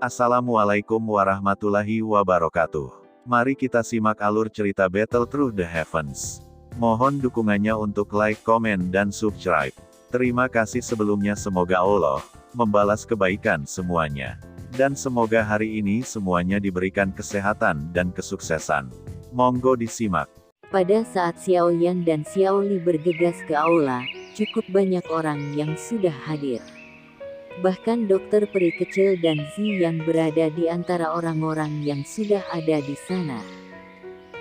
Assalamualaikum warahmatullahi wabarakatuh. Mari kita simak alur cerita Battle Through the Heavens. Mohon dukungannya untuk like, komen, dan subscribe. Terima kasih sebelumnya, semoga Allah membalas kebaikan semuanya. Dan semoga hari ini semuanya diberikan kesehatan dan kesuksesan. Monggo disimak. Pada saat Xiao Yan dan Xiao Li bergegas ke aula, cukup banyak orang yang sudah hadir. Bahkan dokter peri kecil dan Ziyan berada di antara orang-orang yang sudah ada di sana.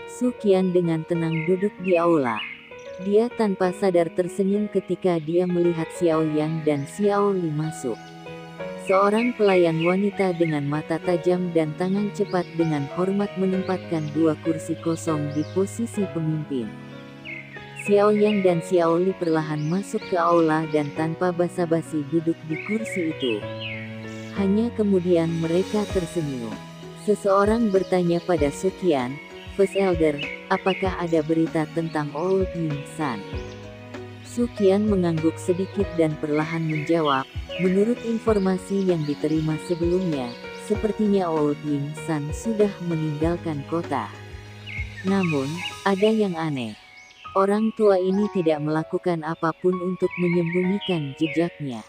Su Qian dengan tenang duduk di aula. Dia tanpa sadar tersenyum ketika dia melihat Xiao Yan dan Xiao Li masuk. Seorang pelayan wanita dengan mata tajam dan tangan cepat dengan hormat menempatkan dua kursi kosong di posisi pemimpin. Xiao Yan dan Xiao Li perlahan masuk ke aula dan tanpa basa-basi duduk di kursi itu. Hanya kemudian mereka tersenyum. Seseorang bertanya pada Su Qian, "First Elder, apakah ada berita tentang Old Yin San?" Su Qian mengangguk sedikit dan perlahan menjawab, "Menurut informasi yang diterima sebelumnya, sepertinya Old Yin San sudah meninggalkan kota. Namun, ada yang aneh. Orang tua ini tidak melakukan apapun untuk menyembunyikan jejaknya.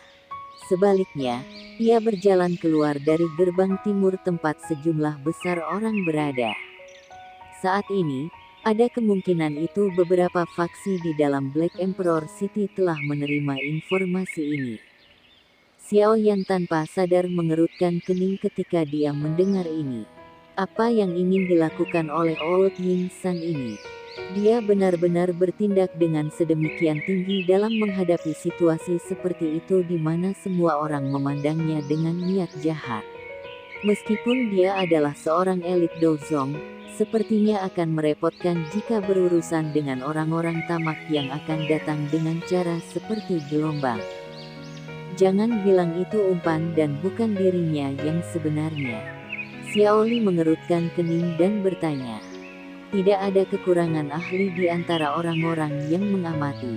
Sebaliknya, ia berjalan keluar dari gerbang timur tempat sejumlah besar orang berada. Saat ini, ada kemungkinan itu beberapa faksi di dalam Black Emperor City telah menerima informasi ini." Xiao Yan tanpa sadar mengerutkan kening ketika dia mendengar ini. Apa yang ingin dilakukan oleh Old Yin San ini? Dia benar-benar bertindak dengan sedemikian tinggi dalam menghadapi situasi seperti itu di mana semua orang memandangnya dengan niat jahat. Meskipun dia adalah seorang elit Dozong, sepertinya akan merepotkan jika berurusan dengan orang-orang tamak yang akan datang dengan cara seperti gelombang. Jangan bilang itu umpan dan bukan dirinya yang sebenarnya. Xiao Li mengerutkan kening dan bertanya. Tidak ada kekurangan ahli di antara orang-orang yang mengamati.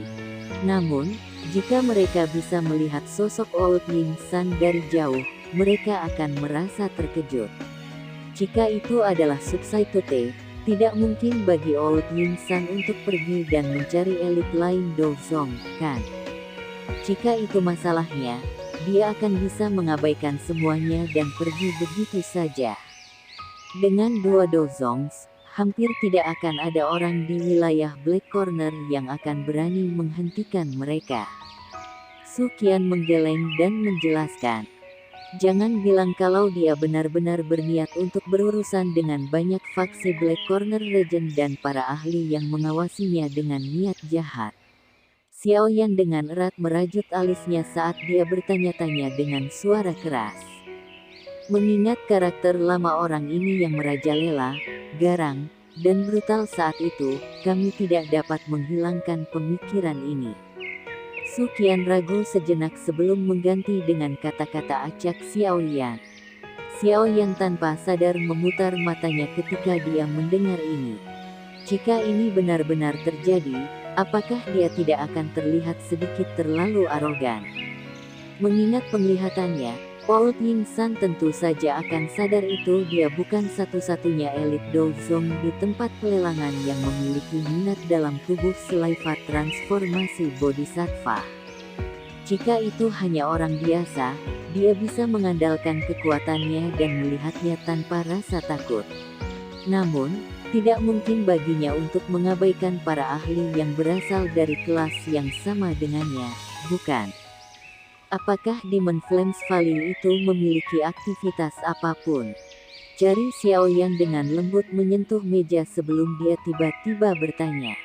Namun, jika mereka bisa melihat sosok Old Yin San dari jauh, mereka akan merasa terkejut. Jika itu adalah Subsaitote, tidak mungkin bagi Old Yin San untuk pergi dan mencari elit lain Dozong, kan? Jika itu masalahnya, dia akan bisa mengabaikan semuanya dan pergi begitu saja. Dengan dua Dozongs, hampir tidak akan ada orang di wilayah Black Corner yang akan berani menghentikan mereka. Su Qian menggeleng dan menjelaskan. Jangan bilang kalau dia benar-benar berniat untuk berurusan dengan banyak faksi Black Corner Regent dan para ahli yang mengawasinya dengan niat jahat. Xiao Yan dengan erat merajut alisnya saat dia bertanya-tanya dengan suara keras. Mengingat karakter lama orang ini yang merajalela, garang, dan brutal saat itu, kami tidak dapat menghilangkan pemikiran ini. Su Qian ragu sejenak sebelum mengganti dengan kata-kata acak Xiao Yan. Xiao Yan tanpa sadar memutar matanya ketika dia mendengar ini. Jika ini benar-benar terjadi, apakah dia tidak akan terlihat sedikit terlalu arogan? Mengingat penglihatannya, Old Yin San tentu saja akan sadar itu dia bukan satu-satunya elit Dozong di tempat pelelangan yang memiliki minat dalam tubuh selaifat transformasi Bodhisattva. Jika itu hanya orang biasa, dia bisa mengandalkan kekuatannya dan melihatnya tanpa rasa takut. Namun, tidak mungkin baginya untuk mengabaikan para ahli yang berasal dari kelas yang sama dengannya, bukan? Apakah Demon Flames Valley itu memiliki aktivitas apapun? Jari Xiao Yan dengan lembut menyentuh meja sebelum dia tiba-tiba bertanya.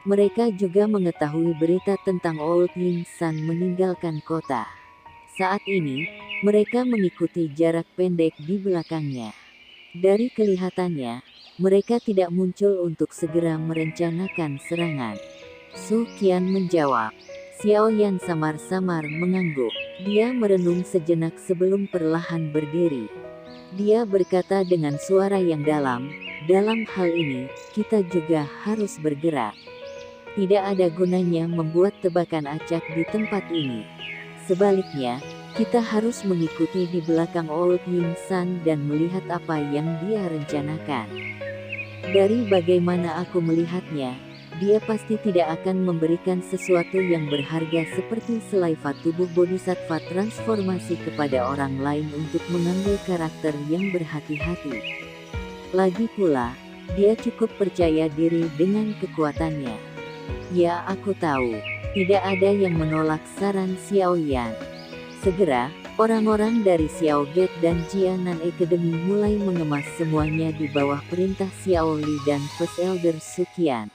Mereka juga mengetahui berita tentang Old Yin San meninggalkan kota. Saat ini, mereka mengikuti jarak pendek di belakangnya. Dari kelihatannya, mereka tidak muncul untuk segera merencanakan serangan. Su Qian menjawab. Xiao Yan samar-samar mengangguk. Dia merenung sejenak sebelum perlahan berdiri. Dia berkata dengan suara yang dalam hal ini, kita juga harus bergerak. Tidak ada gunanya membuat tebakan acak di tempat ini. Sebaliknya, Kita harus mengikuti di belakang Old Yin San dan melihat apa yang dia rencanakan. Dari bagaimana aku melihatnya, dia pasti tidak akan memberikan sesuatu yang berharga seperti selaiva tubuh bodhisattva transformasi kepada orang lain untuk mengambil karakter yang berhati-hati. Lagi pula, dia cukup percaya diri dengan kekuatannya. Ya, aku tahu, tidak ada yang menolak saran Xiao Yan. Segera, orang-orang dari Xiao Gate dan Jianan Academy mulai mengemas semuanya di bawah perintah Xiao Li dan First Elder Suqian.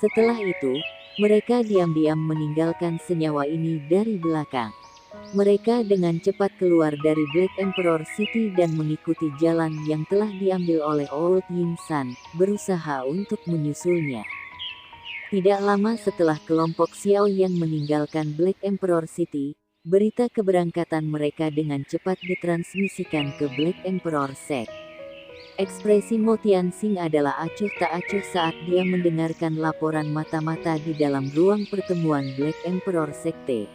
Setelah itu, mereka diam-diam meninggalkan senyawa ini dari belakang. Mereka dengan cepat keluar dari Black Emperor City dan mengikuti jalan yang telah diambil oleh Old Yin San, berusaha untuk menyusulnya. Tidak lama setelah kelompok Xiao Yan meninggalkan Black Emperor City, berita keberangkatan mereka dengan cepat ditransmisikan ke Black Emperor Sect. Ekspresi Mo Tianxing adalah acuh tak acuh saat dia mendengarkan laporan mata-mata di dalam ruang pertemuan Black Emperor Sekte.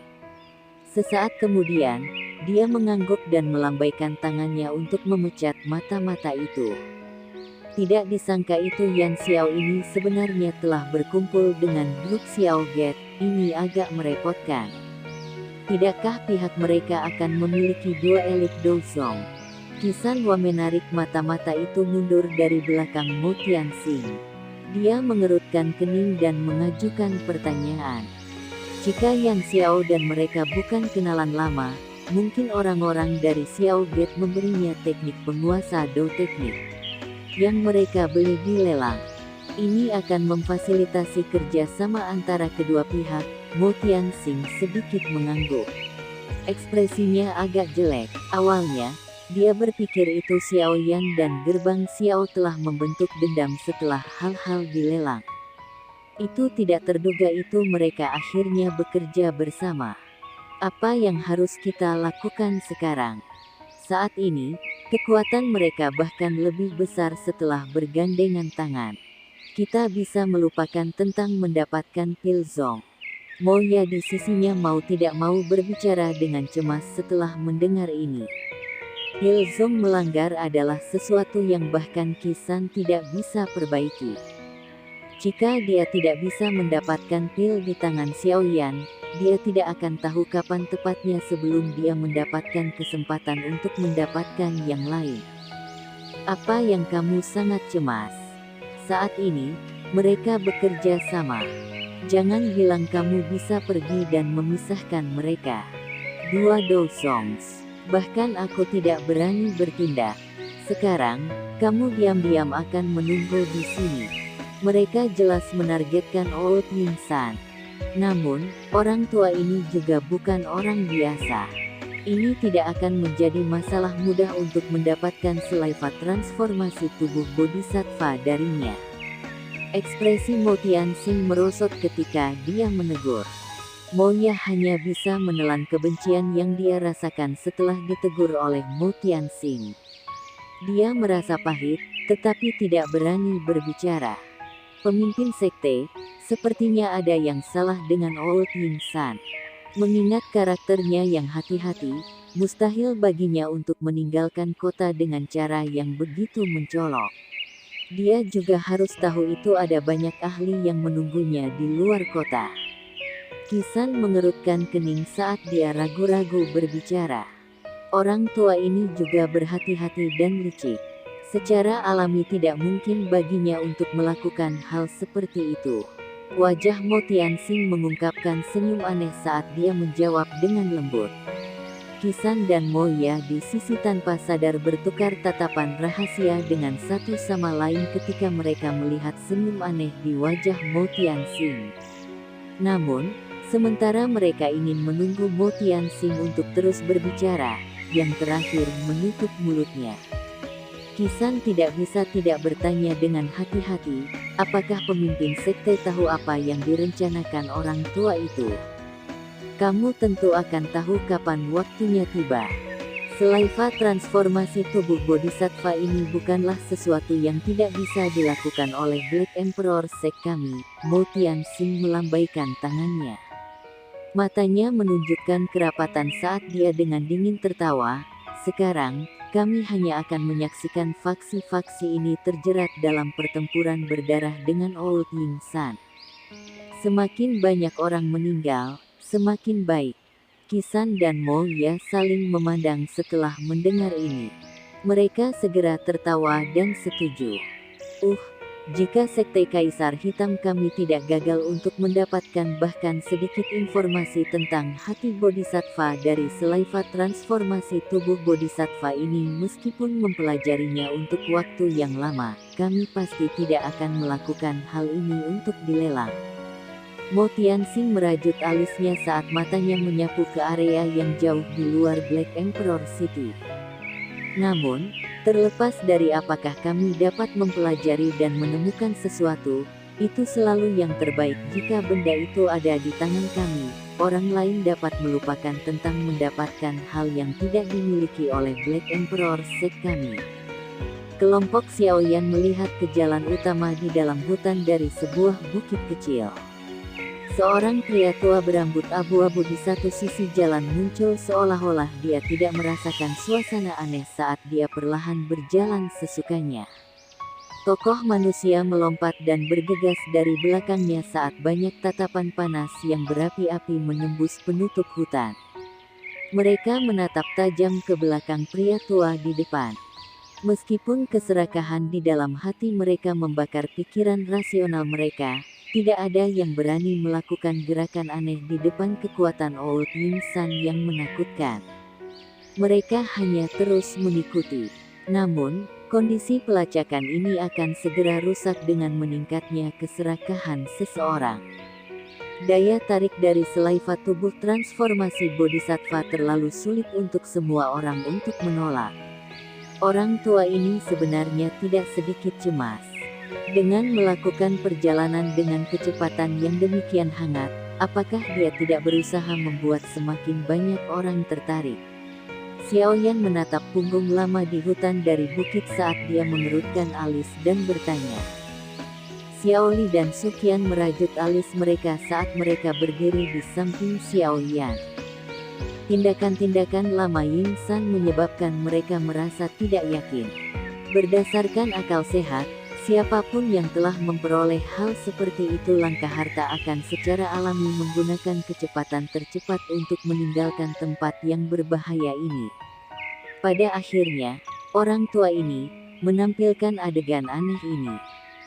Sesaat kemudian, dia mengangguk dan melambaikan tangannya untuk memecat mata-mata itu. Tidak disangka itu Yan Xiao ini sebenarnya telah berkumpul dengan grup Xiao Gate, ini agak merepotkan. Tidakkah pihak mereka akan memiliki dua elit Douzong? Qisan Hua menarik mata-mata itu mundur dari belakang Mo Tianxing. Dia mengerutkan kening dan mengajukan pertanyaan. Jika Yan Xiao dan mereka bukan kenalan lama, mungkin orang-orang dari Xiao Gate memberinya teknik penguasa Do teknik yang mereka beli di lelang. Ini akan memfasilitasi kerjasama antara kedua pihak. Mo Tianxing sedikit mengangguk. Ekspresinya agak jelek. Awalnya, dia berpikir itu Xiao Yan dan gerbang Xiao telah membentuk dendam setelah hal-hal dilelang. Itu tidak terduga itu mereka akhirnya bekerja bersama. Apa yang harus kita lakukan sekarang? Saat ini, kekuatan mereka bahkan lebih besar setelah bergandengan tangan. Kita bisa melupakan tentang mendapatkan pil Zong. Mo Ya di sisinya mau tidak mau berbicara dengan cemas setelah mendengar ini. Pil Zong melanggar adalah sesuatu yang bahkan Qisan tidak bisa perbaiki. Jika dia tidak bisa mendapatkan pil di tangan Xiao Yan, dia tidak akan tahu kapan tepatnya sebelum dia mendapatkan kesempatan untuk mendapatkan yang lain. Apa yang kamu sangat cemas? Saat ini, mereka bekerja sama. Jangan bilang kamu bisa pergi dan memisahkan mereka. Dua Douzongs. Bahkan aku tidak berani bertindak. Sekarang, kamu diam-diam akan menunggu di sini. Mereka jelas menargetkan Old Yin San. Namun, orang tua ini juga bukan orang biasa. Ini tidak akan menjadi masalah mudah untuk mendapatkan selaiva transformasi tubuh bodhisattva darinya. Ekspresi Mo Tianxing merosot ketika dia menegur. Mo Ya hanya bisa menelan kebencian yang dia rasakan setelah ditegur oleh Mo Tianxing. Dia merasa pahit, tetapi tidak berani berbicara. Pemimpin sekte, sepertinya ada yang salah dengan Old Yin San. Mengingat karakternya yang hati-hati, mustahil baginya untuk meninggalkan kota dengan cara yang begitu mencolok. Dia juga harus tahu itu ada banyak ahli yang menunggunya di luar kota. Qisan mengerutkan kening saat dia ragu-ragu berbicara. Orang tua ini juga berhati-hati dan licik. Secara alami tidak mungkin baginya untuk melakukan hal seperti itu. Wajah Mo Tianxing mengungkapkan senyum aneh saat dia menjawab dengan lembut. Qisan dan Mo Ya di sisi tanpa sadar bertukar tatapan rahasia dengan satu sama lain ketika mereka melihat senyum aneh di wajah Mo Tianxing. Namun, sementara mereka ingin menunggu Mo Tianxing untuk terus berbicara, yang terakhir menutup mulutnya. Qisan tidak bisa tidak bertanya dengan hati-hati, apakah pemimpin sekte tahu apa yang direncanakan orang tua itu? Kamu tentu akan tahu kapan waktunya tiba. Selaiva transformasi tubuh bodhisattva ini bukanlah sesuatu yang tidak bisa dilakukan oleh Black Emperor Sect kami. Mo Tianxing melambaikan tangannya. Matanya menunjukkan kerapatan saat dia dengan dingin tertawa. Sekarang, kami hanya akan menyaksikan faksi-faksi ini terjerat dalam pertempuran berdarah dengan Old Yin San. Semakin banyak orang meninggal, semakin baik. Kisan dan Mo Ya saling memandang setelah mendengar ini. Mereka segera tertawa dan setuju. Jika Sekte Kaisar Hitam kami tidak gagal untuk mendapatkan bahkan sedikit informasi tentang hati Bodhisattva dari selaiva transformasi tubuh Bodhisattva ini meskipun mempelajarinya untuk waktu yang lama, kami pasti tidak akan melakukan hal ini untuk dilelang. Mo Tianxing merajut alisnya saat matanya menyapu ke area yang jauh di luar Black Emperor City. Namun, terlepas dari apakah kami dapat mempelajari dan menemukan sesuatu, itu selalu yang terbaik jika benda itu ada di tangan kami. Orang lain dapat melupakan tentang mendapatkan hal yang tidak dimiliki oleh Black Emperor Sect kami. Kelompok Xiaoyan melihat ke jalan utama di dalam hutan dari sebuah bukit kecil. Seorang pria tua berambut abu-abu di satu sisi jalan muncul seolah-olah dia tidak merasakan suasana aneh saat dia perlahan berjalan sesukanya. Tokoh manusia melompat dan bergegas dari belakangnya saat banyak tatapan panas yang berapi-api menembus penutup hutan. Mereka menatap tajam ke belakang pria tua di depan. Meskipun keserakahan di dalam hati mereka membakar pikiran rasional mereka, tidak ada yang berani melakukan gerakan aneh di depan kekuatan Old Yin San yang menakutkan. Mereka hanya terus mengikuti. Namun, kondisi pelacakan ini akan segera rusak dengan meningkatnya keserakahan seseorang. Daya tarik dari selaiva tubuh transformasi Bodhisattva terlalu sulit untuk semua orang untuk menolak. Orang tua ini sebenarnya tidak sedikit cemas. Dengan melakukan perjalanan dengan kecepatan yang demikian hangat, apakah dia tidak berusaha membuat semakin banyak orang tertarik? Xiaoyan menatap punggung lama di hutan dari bukit saat dia mengerutkan alis dan bertanya. Xiaoli dan Suqian merajut alis mereka saat mereka berdiri di samping Xiaoyan. Tindakan-tindakan lama Yin San menyebabkan mereka merasa tidak yakin. Berdasarkan akal sehat, siapapun yang telah memperoleh hal seperti itu langkah harta akan secara alami menggunakan kecepatan tercepat untuk meninggalkan tempat yang berbahaya ini. Pada akhirnya, orang tua ini menampilkan adegan aneh ini.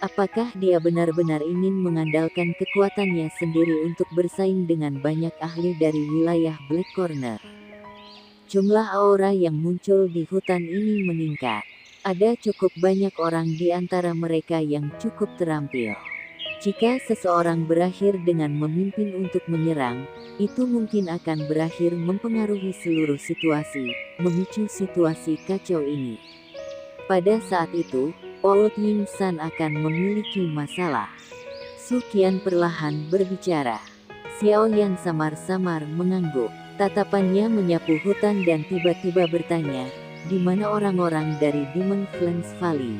Apakah dia benar-benar ingin mengandalkan kekuatannya sendiri untuk bersaing dengan banyak ahli dari wilayah Black Corner? Jumlah aura yang muncul di hutan ini meningkat. Ada cukup banyak orang di antara mereka yang cukup terampil. Jika seseorang berakhir dengan memimpin untuk menyerang, itu mungkin akan berakhir mempengaruhi seluruh situasi, memicu situasi kacau ini. Pada saat itu, Old Yin San akan memiliki masalah. Suqian perlahan berbicara. Xiaoyan samar-samar mengangguk. Tatapannya menyapu hutan dan tiba-tiba bertanya, di mana orang-orang dari Demon Flans Valley?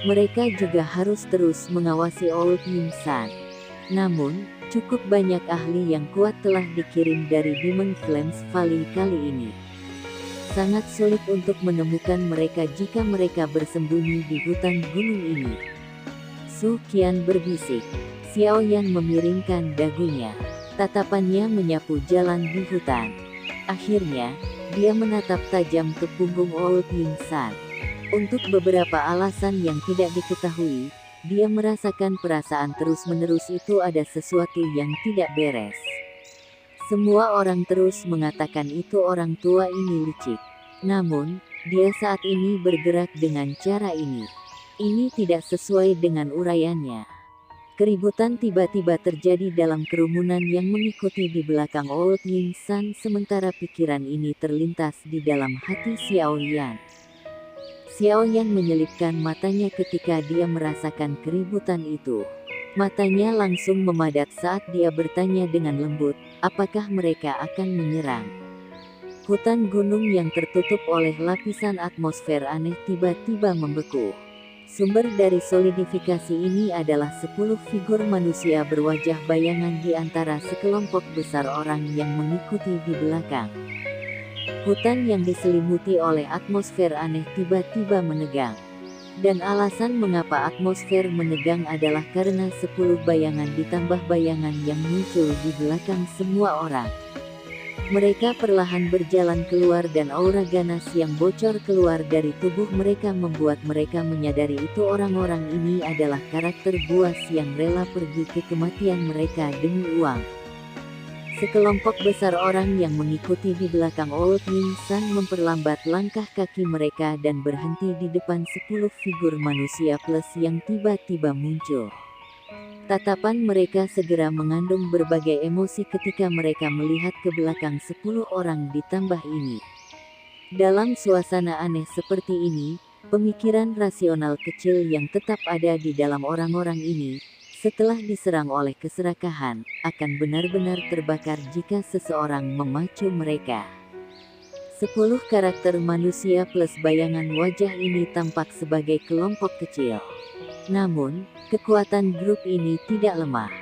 Mereka juga harus terus mengawasi Old Yin San. Namun, cukup banyak ahli yang kuat telah dikirim dari Demon Flans Valley kali ini. Sangat sulit untuk menemukan mereka jika mereka bersembunyi di hutan gunung ini. Suqian berbisik. Xiaoyan memiringkan dagunya. Tatapannya menyapu jalan di hutan. Akhirnya, dia menatap tajam ke punggung Old Yin San. Untuk beberapa alasan yang tidak diketahui, dia merasakan perasaan terus-menerus itu ada sesuatu yang tidak beres. Semua orang terus mengatakan itu orang tua ini licik. Namun, dia saat ini bergerak dengan cara ini. Ini tidak sesuai dengan uraiannya. Keributan tiba-tiba terjadi dalam kerumunan yang mengikuti di belakang Old Yin San sementara pikiran ini terlintas di dalam hati Xiaoyan. Xiaoyan menyelipkan matanya ketika dia merasakan keributan itu. Matanya langsung memadat saat dia bertanya dengan lembut, apakah mereka akan menyerang? Hutan gunung yang tertutup oleh lapisan atmosfer aneh tiba-tiba membeku. Sumber dari solidifikasi ini adalah 10 figur manusia berwajah bayangan di antara sekelompok besar orang yang mengikuti di belakang. Hutan yang diselimuti oleh atmosfer aneh tiba-tiba menegang. Dan alasan mengapa atmosfer menegang adalah karena 10 bayangan ditambah bayangan yang muncul di belakang semua orang. Mereka perlahan berjalan keluar dan aura ganas yang bocor keluar dari tubuh mereka membuat mereka menyadari itu orang-orang ini adalah karakter buas yang rela pergi ke kematian mereka demi uang. Sekelompok besar orang yang mengikuti di belakang Old Yin San memperlambat langkah kaki mereka dan berhenti di depan 10 figur manusia plus yang tiba-tiba muncul. Tatapan mereka segera mengandung berbagai emosi ketika mereka melihat ke belakang 10 orang ditambah ini. Dalam suasana aneh seperti ini, pemikiran rasional kecil yang tetap ada di dalam orang-orang ini, setelah diserang oleh keserakahan, akan benar-benar terbakar jika seseorang memacu mereka. 10 karakter manusia plus bayangan wajah ini tampak sebagai kelompok kecil. Namun, kekuatan grup ini tidak lemah.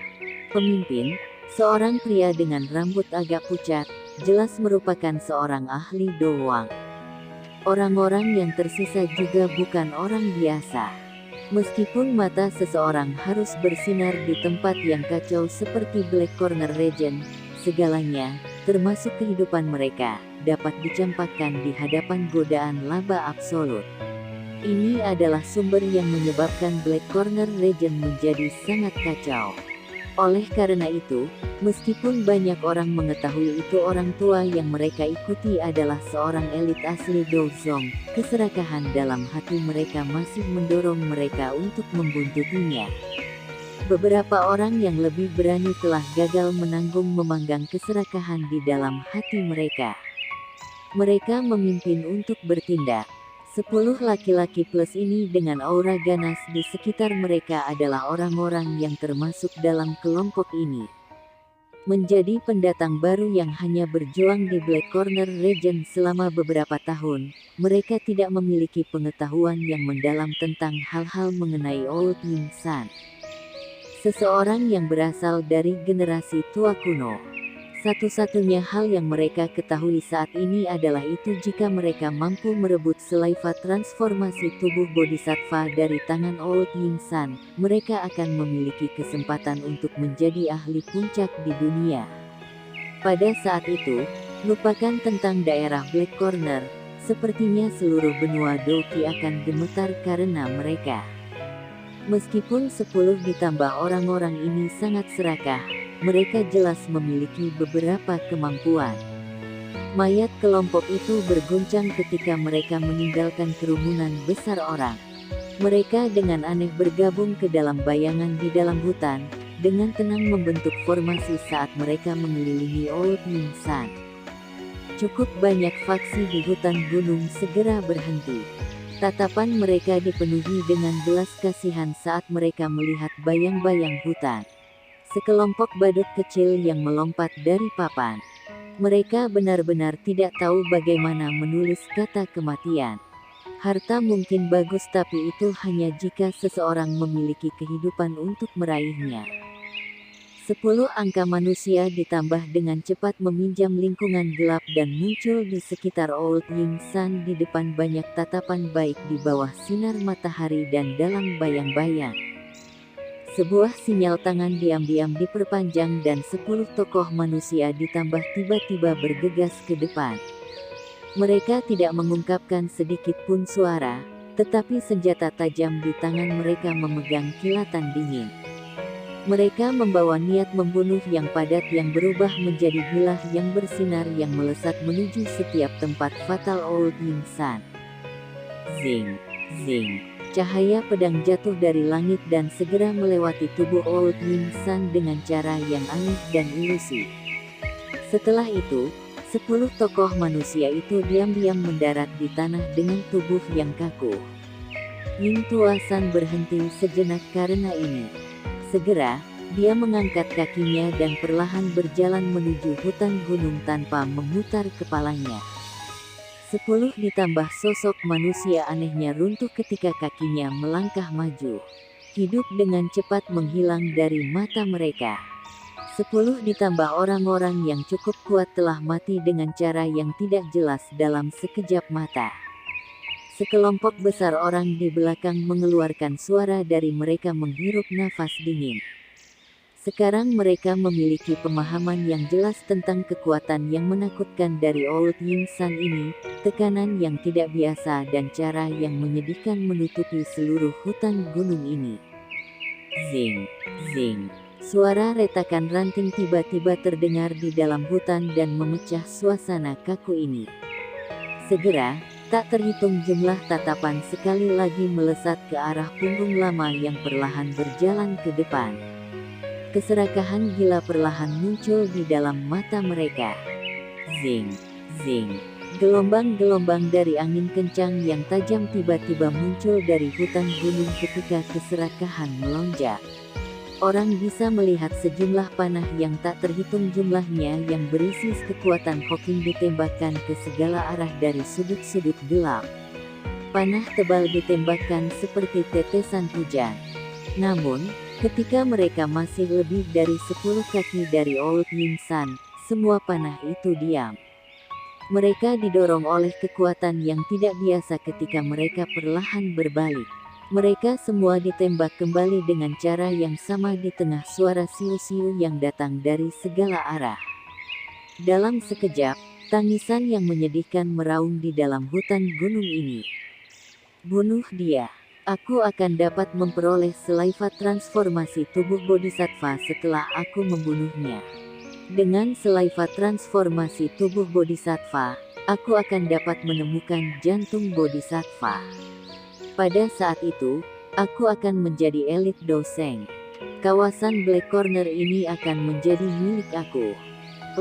Pemimpin, seorang pria dengan rambut agak pucat, jelas merupakan seorang ahli doang. Orang-orang yang tersisa juga bukan orang biasa. Meskipun mata seseorang harus bersinar di tempat yang kacau seperti Black Corner Region, segalanya, termasuk kehidupan mereka, dapat dicampakkan di hadapan godaan laba absolut. Ini adalah sumber yang menyebabkan Black Corner Region menjadi sangat kacau. Oleh karena itu, meskipun banyak orang mengetahui itu orang tua yang mereka ikuti adalah seorang elit asli Dozong, keserakahan dalam hati mereka masih mendorong mereka untuk membuntutinya. Beberapa orang yang lebih berani telah gagal menanggung memanggang keserakahan di dalam hati mereka. Mereka memimpin untuk bertindak. 10 laki-laki plus ini dengan aura ganas di sekitar mereka adalah orang-orang yang termasuk dalam kelompok ini. Menjadi pendatang baru yang hanya berjuang di Black Corner Region selama beberapa tahun, mereka tidak memiliki pengetahuan yang mendalam tentang hal-hal mengenai Old Yin San. Seseorang yang berasal dari generasi tua kuno. Satu-satunya hal yang mereka ketahui saat ini adalah itu jika mereka mampu merebut selaiva transformasi tubuh bodhisattva dari tangan Old Yin San, mereka akan memiliki kesempatan untuk menjadi ahli puncak di dunia. Pada saat itu, lupakan tentang daerah Black Corner, sepertinya seluruh benua Doki akan gemetar karena mereka. Meskipun 10 ditambah orang-orang ini sangat serakah, mereka jelas memiliki beberapa kemampuan. Mayat kelompok itu berguncang ketika mereka meninggalkan kerumunan besar orang. Mereka dengan aneh bergabung ke dalam bayangan di dalam hutan, dengan tenang membentuk formasi saat mereka mengelilingi Old Yin San. Cukup banyak faksi di hutan gunung segera berhenti. Tatapan mereka dipenuhi dengan belas kasihan saat mereka melihat bayang-bayang hutan. Sekelompok badut kecil yang melompat dari papan. Mereka benar-benar tidak tahu bagaimana menulis kata kematian. Harta mungkin bagus tapi itu hanya jika seseorang memiliki kehidupan untuk meraihnya. 10 angka manusia ditambah dengan cepat meminjam lingkungan gelap dan muncul di sekitar Old Yin San di depan banyak tatapan baik di bawah sinar matahari dan dalam bayang-bayang. Sebuah sinyal tangan diam-diam diperpanjang dan 10 tokoh manusia ditambah tiba-tiba bergegas ke depan. Mereka tidak mengungkapkan sedikit pun suara, tetapi senjata tajam di tangan mereka memegang kilatan dingin. Mereka membawa niat membunuh yang padat yang berubah menjadi bilah yang bersinar yang melesat menuju setiap tempat fatal Old Yin San. Zing, zing. Cahaya pedang jatuh dari langit dan segera melewati tubuh Old Yin San dengan cara yang aneh dan ilusi. Setelah itu, 10 tokoh manusia itu diam-diam mendarat di tanah dengan tubuh yang kaku. Ying Tua San berhenti sejenak karena ini. Segera, dia mengangkat kakinya dan perlahan berjalan menuju hutan gunung tanpa memutar kepalanya. 10 ditambah sosok manusia anehnya runtuh ketika kakinya melangkah maju. Hidup dengan cepat menghilang dari mata mereka. 10 ditambah orang-orang yang cukup kuat telah mati dengan cara yang tidak jelas dalam sekejap mata. Sekelompok besar orang di belakang mengeluarkan suara dari mereka menghirup nafas dingin. Sekarang mereka memiliki pemahaman yang jelas tentang kekuatan yang menakutkan dari Old Yin San ini, tekanan yang tidak biasa dan cara yang menyedihkan menutupi seluruh hutan gunung ini. Zing, zing. Suara retakan ranting tiba-tiba terdengar di dalam hutan dan memecah suasana kaku ini. Segera, tak terhitung jumlah tatapan sekali lagi melesat ke arah punggung lama yang perlahan berjalan ke depan. Keserakahan gila perlahan muncul di dalam mata mereka. Zing, zing. Gelombang-gelombang dari angin kencang yang tajam tiba-tiba muncul dari hutan gunung ketika keserakahan melonjak. Orang bisa melihat sejumlah panah yang tak terhitung jumlahnya yang berisi kekuatan Hawking ditembakkan ke segala arah dari sudut-sudut gelap. Panah tebal ditembakkan seperti tetesan hujan. Namun, ketika mereka masih lebih dari 10 kaki dari Old Yin San, semua panah itu diam. Mereka didorong oleh kekuatan yang tidak biasa ketika mereka perlahan berbalik. Mereka semua ditembak kembali dengan cara yang sama di tengah suara siu-siu yang datang dari segala arah. Dalam sekejap, tangisan yang menyedihkan meraung di dalam hutan gunung ini. Bunuh dia. Aku akan dapat memperoleh selaifat transformasi tubuh bodhisattva setelah aku membunuhnya. Dengan selaifat transformasi tubuh bodhisattva, aku akan dapat menemukan jantung bodhisattva. Pada saat itu, aku akan menjadi elit Doseng. Kawasan Black Corner ini akan menjadi milik aku.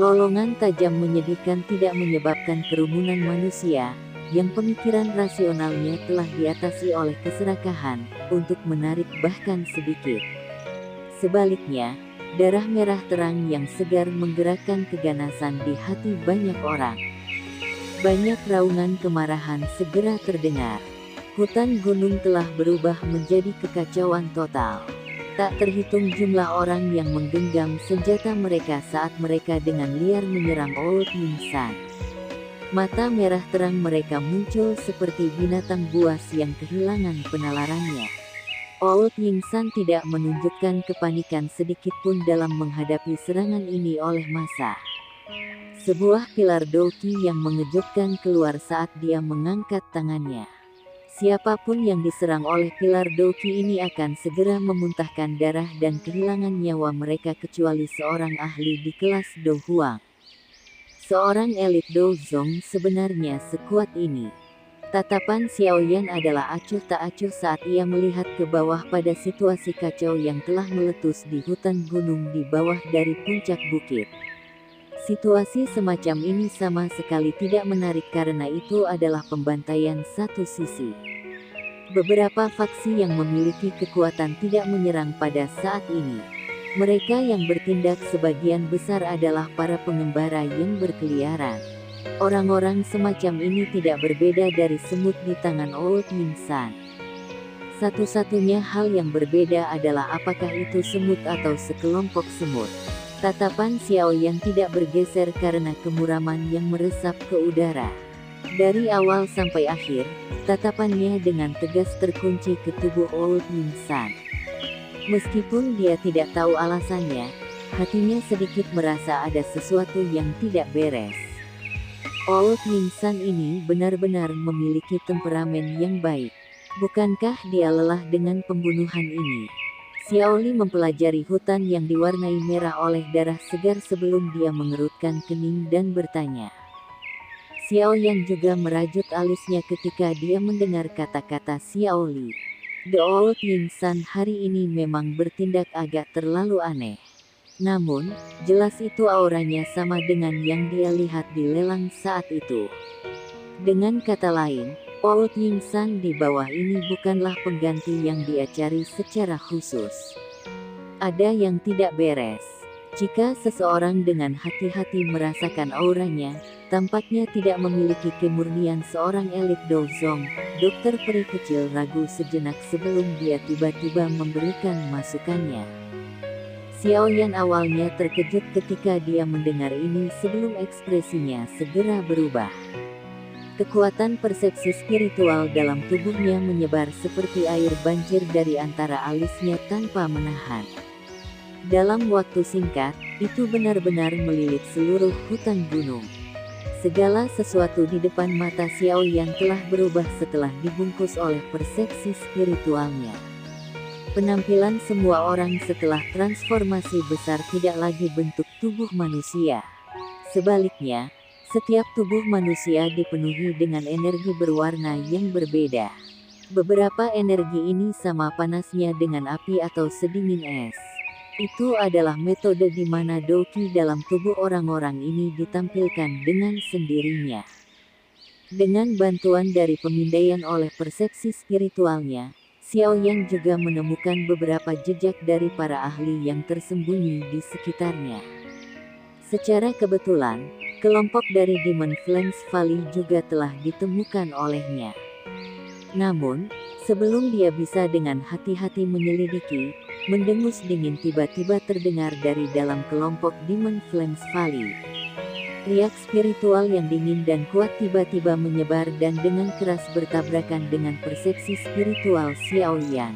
Lolongan tajam menyedihkan tidak menyebabkan kerumunan manusia, yang pemikiran rasionalnya telah diatasi oleh keserakahan, untuk menarik bahkan sedikit. Sebaliknya, darah merah terang yang segar menggerakkan keganasan di hati banyak orang. Banyak raungan kemarahan segera terdengar. Hutan gunung telah berubah menjadi kekacauan total. Tak terhitung jumlah orang yang menggenggam senjata mereka saat mereka dengan liar menyerang Old Yin San. Mata merah terang mereka muncul seperti binatang buas yang kehilangan penalarannya. Old Yin San tidak menunjukkan kepanikan sedikitpun dalam menghadapi serangan ini oleh massa. Sebuah pilar doki yang mengejutkan keluar saat dia mengangkat tangannya. Siapapun yang diserang oleh pilar doki ini akan segera memuntahkan darah dan kehilangan nyawa mereka kecuali seorang ahli di kelas Do Huang. Seorang elit Do Zong sebenarnya sekuat ini. Tatapan Xiaoyan adalah acuh tak acuh saat ia melihat ke bawah pada situasi kacau yang telah meletus di hutan gunung di bawah dari puncak bukit. Situasi semacam ini sama sekali tidak menarik karena itu adalah pembantaian satu sisi. Beberapa faksi yang memiliki kekuatan tidak menyerang pada saat ini. Mereka yang bertindak sebagian besar adalah para pengembara yang berkeliaran. Orang-orang semacam ini tidak berbeda dari semut di tangan Old Yin San. Satu-satunya hal yang berbeda adalah apakah itu semut atau sekelompok semut. Tatapan Xiaoyan tidak bergeser karena kemuraman yang meresap ke udara. Dari awal sampai akhir, tatapannya dengan tegas terkunci ke tubuh Old Yin San. Meskipun dia tidak tahu alasannya, hatinya sedikit merasa ada sesuatu yang tidak beres. Old Yin San ini benar-benar memiliki temperamen yang baik. Bukankah dia lelah dengan pembunuhan ini? Xiaoli mempelajari hutan yang diwarnai merah oleh darah segar sebelum dia mengerutkan kening dan bertanya. Xiaoyan juga merajut alisnya ketika dia mendengar kata-kata Xiaoli. The Old Yin San hari ini memang bertindak agak terlalu aneh. Namun, jelas itu auranya sama dengan yang dia lihat di lelang saat itu. Dengan kata lain, Old Yin San di bawah ini bukanlah pengganti yang dia cari secara khusus. Ada yang tidak beres. Jika seseorang dengan hati-hati merasakan auranya, tampaknya tidak memiliki kemurnian seorang elit dozong. Dokter peri kecil ragu sejenak sebelum dia tiba-tiba memberikan masukannya. Xiaoyan awalnya terkejut ketika dia mendengar ini sebelum ekspresinya segera berubah. Kekuatan persepsi spiritual dalam tubuhnya menyebar seperti air banjir dari antara alisnya tanpa menahan. Dalam waktu singkat, itu benar-benar melilit seluruh hutan gunung. Segala sesuatu di depan mata Xiaoyan telah berubah setelah dibungkus oleh persepsi spiritualnya. Penampilan semua orang setelah transformasi besar tidak lagi bentuk tubuh manusia. Sebaliknya, setiap tubuh manusia dipenuhi dengan energi berwarna yang berbeda. Beberapa energi ini sama panasnya dengan api atau sedingin es. Itu adalah metode di mana Doqi dalam tubuh orang-orang ini ditampilkan dengan sendirinya. Dengan bantuan dari pemindaian oleh persepsi spiritualnya, Xiaoyan juga menemukan beberapa jejak dari para ahli yang tersembunyi di sekitarnya. Secara kebetulan, kelompok dari Demon Flames Valley juga telah ditemukan olehnya. Namun, sebelum dia bisa dengan hati-hati menyelidiki, mendengus dingin tiba-tiba terdengar dari dalam kelompok Demon Flames Valley. Riak spiritual yang dingin dan kuat tiba-tiba menyebar dan dengan keras bertabrakan dengan persepsi spiritual Xiaoyan.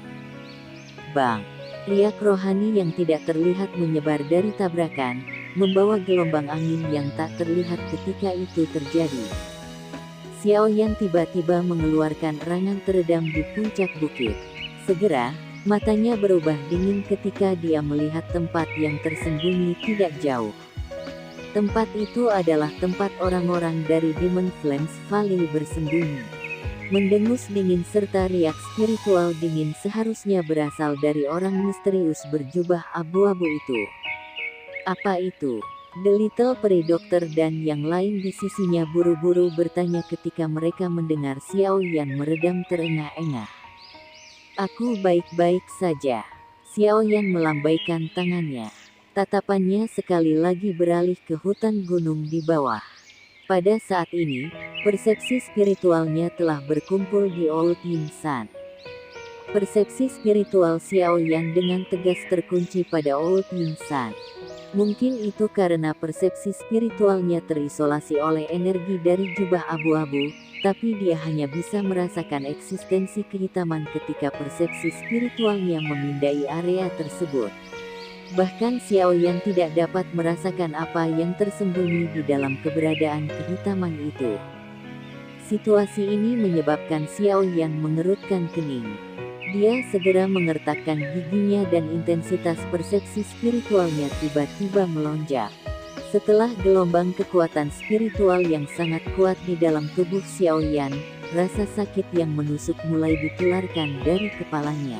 Bang! Riak rohani yang tidak terlihat menyebar dari tabrakan, membawa gelombang angin yang tak terlihat ketika itu terjadi. Xiaoyan tiba-tiba mengeluarkan erangan teredam di puncak bukit. Segera, matanya berubah dingin ketika dia melihat tempat yang tersembunyi tidak jauh. Tempat itu adalah tempat orang-orang dari Demon Flames Valley bersembunyi. Mendengus dingin serta riak spiritual dingin seharusnya berasal dari orang misterius berjubah abu-abu itu. Apa itu? The Little Peri Dokter dan yang lain di sisinya buru-buru bertanya ketika mereka mendengar Xiaoyan meredam terengah-engah. Aku baik-baik saja. Xiaoyan melambaikan tangannya. Tatapannya sekali lagi beralih ke hutan gunung di bawah. Pada saat ini, persepsi spiritualnya telah berkumpul di Old Yin San. Persepsi spiritual Xiaoyan dengan tegas terkunci pada Old Yin San. Mungkin itu karena persepsi spiritualnya terisolasi oleh energi dari jubah abu-abu, tapi dia hanya bisa merasakan eksistensi kehitaman ketika persepsi spiritualnya memindai area tersebut. Bahkan Xiaoyan tidak dapat merasakan apa yang tersembunyi di dalam keberadaan kehitaman itu. Situasi ini menyebabkan Xiaoyan mengerutkan kening. Dia segera mengertakkan giginya dan intensitas persepsi spiritualnya tiba-tiba melonjak. Setelah gelombang kekuatan spiritual yang sangat kuat di dalam tubuh Xiaoyan, rasa sakit yang menusuk mulai ditularkan dari kepalanya.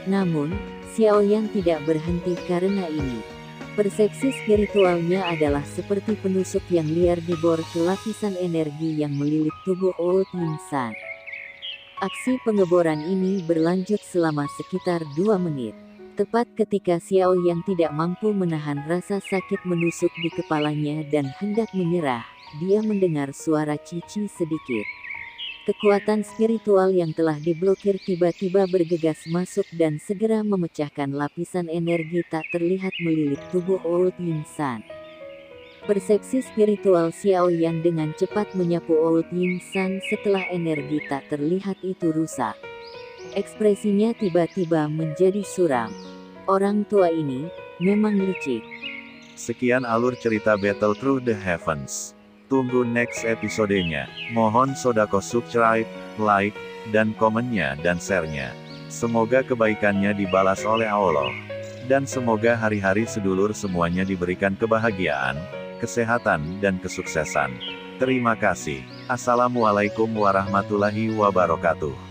Namun, Xiaoyan tidak berhenti karena ini. Persepsi spiritualnya adalah seperti penusuk yang liar dibor ke lapisan energi yang melilit tubuh Old Yin San. Aksi pengeboran ini berlanjut selama sekitar 2 menit. Tepat ketika Xiaoyan tidak mampu menahan rasa sakit menusuk di kepalanya dan hendak menyerah, dia mendengar suara cici sedikit. Kekuatan spiritual yang telah diblokir tiba-tiba bergegas masuk dan segera memecahkan lapisan energi tak terlihat melilit tubuh Old Yin San. Persepsi spiritual Xiaoyan dengan cepat menyapu Old Yin San setelah energi tak terlihat itu rusak. Ekspresinya tiba-tiba menjadi suram. Orang tua ini memang licik. Sekian alur cerita Battle Through the Heavens. Tunggu next episodenya. Mohon sodako subscribe, like, dan komennya dan share-nya. Semoga kebaikannya dibalas oleh Allah. Dan semoga hari-hari sedulur semuanya diberikan kebahagiaan, kesehatan, dan kesuksesan. Terima kasih. Assalamualaikum warahmatullahi wabarakatuh.